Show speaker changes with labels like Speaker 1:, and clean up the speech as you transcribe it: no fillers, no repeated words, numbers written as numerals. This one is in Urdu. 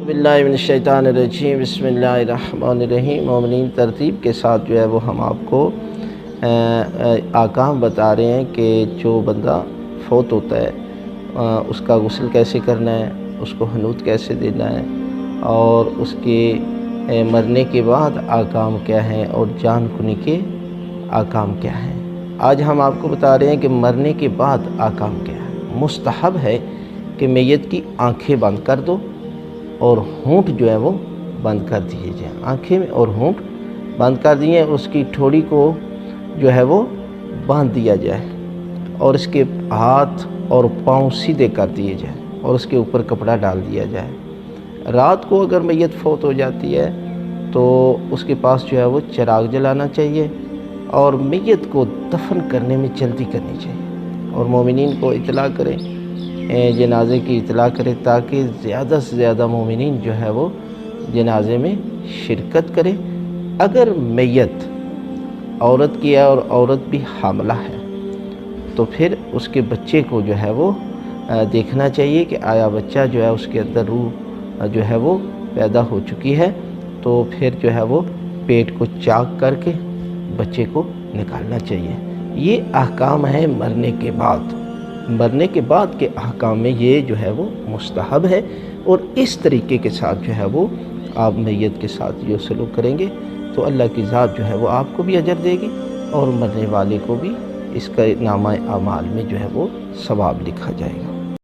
Speaker 1: باللہ من الشیطان الرجیم بسم اللہ الرحمن الرحیم۔ مومنین ترتیب کے ساتھ جو ہے وہ ہم آپ کو احکام بتا رہے ہیں کہ جو بندہ فوت ہوتا ہے اس کا غسل کیسے کرنا ہے، اس کو حنوط کیسے دینا ہے، اور اس کے مرنے کے بعد احکام کیا ہیں اور جان کنی کے احکام کیا ہیں۔ آج ہم آپ کو بتا رہے ہیں کہ مرنے کے بعد احکام کیا ہے۔ مستحب ہے کہ میت کی آنکھیں بند کر دو اور ہونٹ جو ہے وہ بند کر دیے جائیں، آنکھیں اور ہونٹ بند کر دیے، اس کی ٹھوڑی کو جو ہے وہ باندھ دیا جائے اور اس کے ہاتھ اور پاؤں سیدھے کر دیے جائیں اور اس کے اوپر کپڑا ڈال دیا جائے۔ رات کو اگر میت فوت ہو جاتی ہے تو اس کے پاس جو ہے وہ چراغ جلانا چاہیے اور میت کو دفن کرنے میں جلدی کرنی چاہیے اور مومنین کو اطلاع کریں، جنازے کی اطلاع کرے تاکہ زیادہ سے زیادہ مومنین جو ہے وہ جنازے میں شرکت کرے۔ اگر میت عورت کی ہے اور عورت بھی حاملہ ہے تو پھر اس کے بچے کو جو ہے وہ دیکھنا چاہیے کہ آیا بچہ جو ہے اس کے اندر روح جو ہے وہ پیدا ہو چکی ہے، تو پھر جو ہے وہ پیٹ کو چاک کر کے بچے کو نکالنا چاہیے۔ یہ احکام ہیں مرنے کے بعد۔ مرنے کے بعد کے احکام میں یہ جو ہے وہ مستحب ہے، اور اس طریقے کے ساتھ جو ہے وہ آپ میت کے ساتھ جو سلوک کریں گے تو اللہ کی ذات جو ہے وہ آپ کو بھی اجر دے گی اور مرنے والے کو بھی اس کا نامہ اعمال میں جو ہے وہ ثواب لکھا جائے گا۔